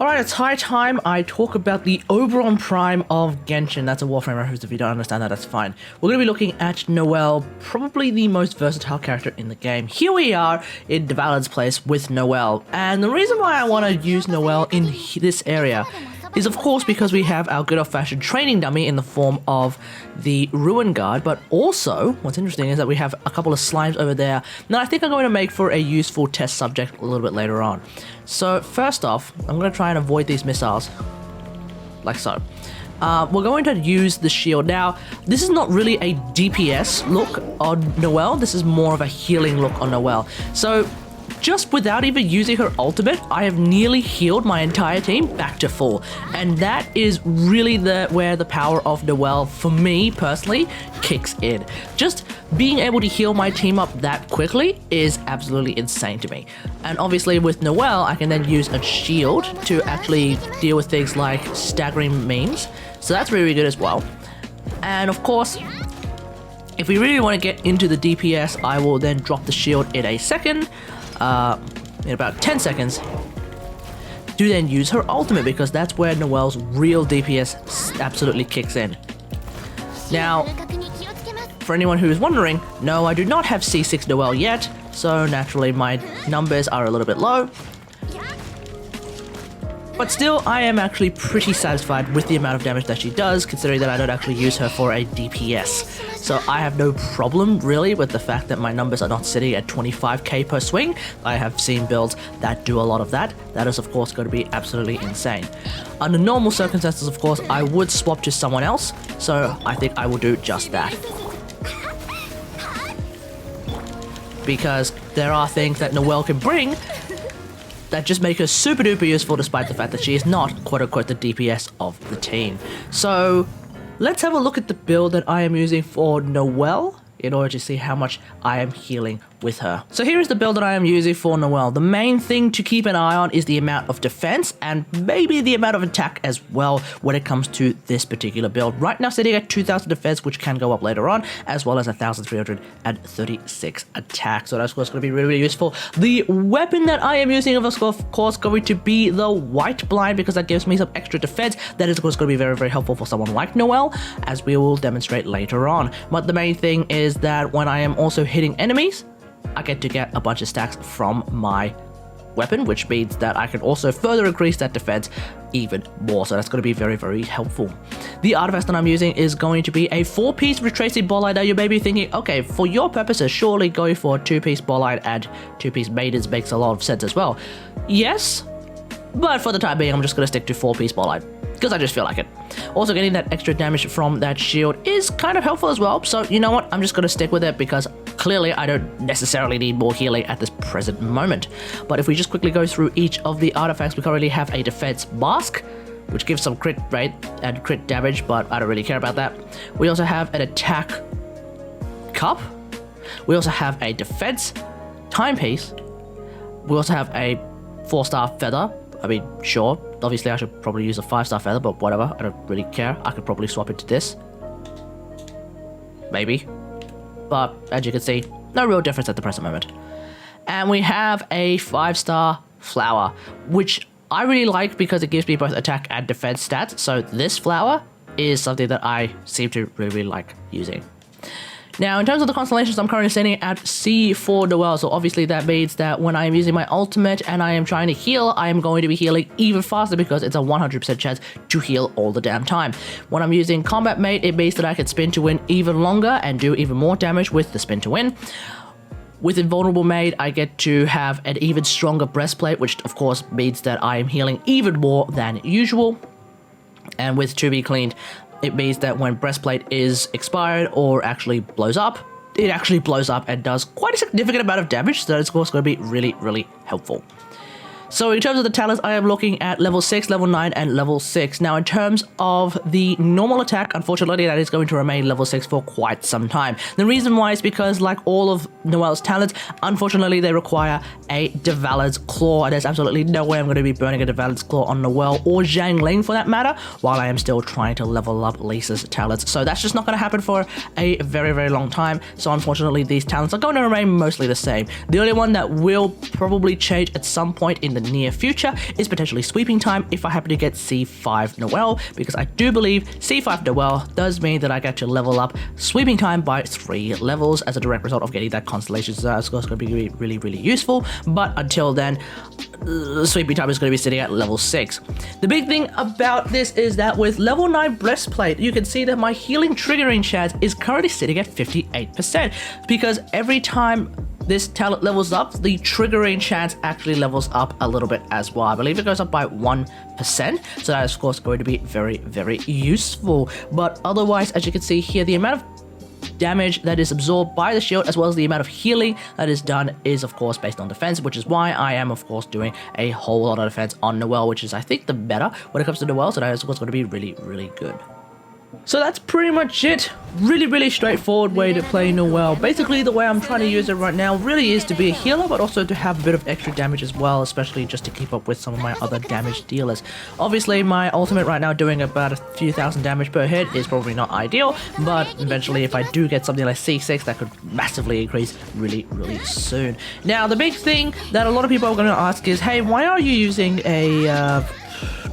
Alright, it's high time I talk about the Oberon Prime of Genshin. That's a Warframe reference. If you don't understand that, that's fine. We're going to be looking at Noelle, probably the most versatile character in the game. Here we are in Devalin's place with Noelle. And the reason why I want to use Noelle in this area is of course because we have our good old-fashioned training dummy in the form of the Ruin Guard, but also, what's interesting is that we have a couple of slimes over there that I think I'm going to make for a useful test subject a little bit later on. So first off, I'm going to try and avoid these missiles, like so. We're going to use the shield. Now, this is not really a DPS look on Noelle, this is more of a healing look on Noelle. So, just without even using her ultimate, I have nearly healed my entire team back to full. And that is really where the power of Noelle, for me personally, kicks in. Just being able to heal my team up that quickly is absolutely insane to me. And obviously with Noelle, I can then use a shield to actually deal with things like staggering memes. So that's really good as well. And of course, if we really want to get into the DPS, I will then drop the shield in a second. In about 10 seconds, to then use her ultimate, because that's where Noelle's real DPS absolutely kicks in. Now, for anyone who is wondering, no, I do not have C6 Noelle yet, so naturally my numbers are a little bit low. But still, I am actually pretty satisfied with the amount of damage that she does, considering that I don't actually use her for a DPS. So I have no problem, really, with the fact that my numbers are not sitting at 25k per swing. I have seen builds that do a lot of that. That is, of course, going to be absolutely insane. Under normal circumstances, of course, I would swap to someone else, so I think I will do just that. Because there are things that Noelle can bring that just make her super duper useful, despite the fact that she is not, quote unquote, the DPS of the team. So let's have a look at the build that I am using for Noelle in order to see how much I am healing with her. So here is the build that I am using for Noelle. The main thing to keep an eye on is the amount of defense and maybe the amount of attack as well when it comes to this particular build. Right now sitting at 2000 defense, which can go up later on, as well as 1336 attack. So that's of course going to be really, really useful. The weapon that I am using is of course going to be the White Blind, because that gives me some extra defense. That is of course going to be very, very helpful for someone like Noelle, as we will demonstrate later on. But the main thing is that when I am also hitting enemies, I get to get a bunch of stacks from my weapon, which means that I can also further increase that defense even more. So that's going to be very, very helpful. The artifact that I'm using is going to be a 4-piece retracing bolide. Now you may be thinking, okay, for your purposes, surely going for a 2-piece bolide and 2-piece maidens makes a lot of sense as well. Yes, but for the time being, I'm just going to stick to 4-piece bolide, because I just feel like it. Also, getting that extra damage from that shield is kind of helpful as well. So you know what? I'm just going to stick with it, because clearly I don't necessarily need more healing at this present moment. But if we just quickly go through each of the artifacts, we currently have a defense mask, which gives some crit rate and crit damage, but I don't really care about that. We also have an attack cup. We also have a defense timepiece. We also have a 4-star feather. I mean, sure, obviously I should probably use a 5-star feather, but whatever, I don't really care. I could probably swap it to this. Maybe. But, as you can see, no real difference at the present moment. And we have a 5-star flower, which I really like because it gives me both attack and defense stats. So this flower is something that I seem to really, really like using. Now, in terms of the constellations, I'm currently sitting at C4 Noelle, so obviously that means that when I am using my ultimate and I am trying to heal, I am going to be healing even faster, because it's a 100% chance to heal all the damn time. When I'm using Combat Mate, it means that I can spin to win even longer and do even more damage with the spin to win. With Invulnerable Maid, I get to have an even stronger breastplate, which of course means that I am healing even more than usual. And with To Be Cleaned, it means that when breastplate is expired or actually blows up, it actually blows up and does quite a significant amount of damage, so that's of course going to be really, really helpful. So in terms of the talents, I am looking at level 6, level 9, and level 6. Now in terms of the normal attack, unfortunately that is going to remain level 6 for quite some time. The reason why is because, like all of Noelle's talents, unfortunately they require a Devalin's Claw, and there's absolutely no way I'm going to be burning a Devalin's Claw on Noelle or Zhang Ling for that matter, while I am still trying to level up Lisa's talents. So that's just not going to happen for a very, very long time. So unfortunately these talents are going to remain mostly the same. The only one that will probably change at some point in the the near future is potentially sweeping time if I happen to get C5 Noelle, because I do believe C5 Noelle does mean that I get to level up sweeping time by 3 levels as a direct result of getting that constellation. So that's going to be really, really useful. But until then, sweeping time is going to be sitting at level 6. The big thing about this is that with level 9 breastplate, you can see that my healing triggering chance is currently sitting at 58%, because every time this talent levels up, the triggering chance actually levels up a little bit as well. I believe it goes up by 1%, so that is of course going to be very useful. But otherwise, as you can see here, the amount of damage that is absorbed by the shield as well as the amount of healing that is done is of course based on defense, which is why I am of course doing a whole lot of defense on Noelle, which is I think the better when it comes to Noelle, so that is what's going to be really good. So that's pretty much it. Really straightforward way to play Noelle. Basically the way I'm trying to use it right now really is to be a healer, but also to have a bit of extra damage as well, especially just to keep up with some of my other damage dealers. Obviously my ultimate right now doing about a few thousand damage per hit is probably not ideal, but eventually if I do get something like C6, that could massively increase really soon. Now the big thing that a lot of people are going to ask is, hey, why are you using a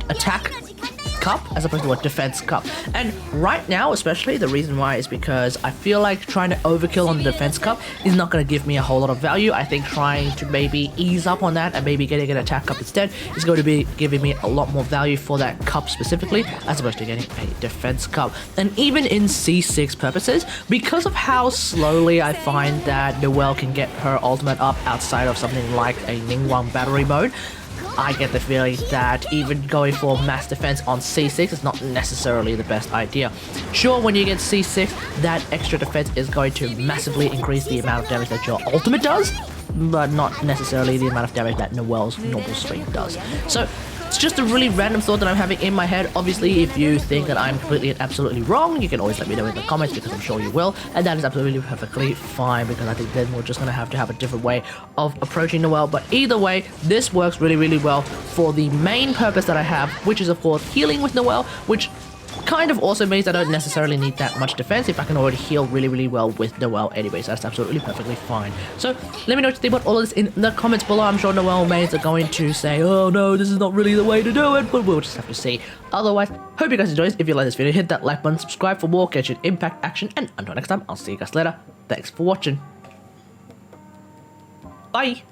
attack cup as opposed to a defense cup? And right now especially, the reason why is because I feel like trying to overkill on the defense cup is not going to give me a whole lot of value. I think trying to maybe ease up on that and maybe getting an attack cup instead is going to be giving me a lot more value for that cup specifically, as opposed to getting a defense cup. And even in C6 purposes, because of how slowly I find that Noelle can get her ultimate up outside of something like a Ningguang battery mode, I get the feeling that even going for mass defense on C6 is not necessarily the best idea. Sure, when you get C6, that extra defense is going to massively increase the amount of damage that your ultimate does, but not necessarily the amount of damage that Noelle's normal stream does. So it's just a really random thought that I'm having in my head. Obviously, if you think that I'm completely and absolutely wrong, you can always let me know in the comments, because I'm sure you will, and that is absolutely perfectly fine, because I think then we're just going to have a different way of approaching Noelle. But either way, this works really well for the main purpose that I have, which is of course healing with Noelle, which kind of also means I don't necessarily need that much defense if I can already heal really well with Noelle anyway, so that's absolutely perfectly fine. So let me know what you think about all of this in the comments below. I'm sure Noelle mains are going to say, oh no, this is not really the way to do it, but we'll just have to see. Otherwise, hope you guys enjoyed this. If you like this video, hit that like button, subscribe for more Genshin Impact action, and until next time, I'll see you guys later. Thanks for watching. Bye!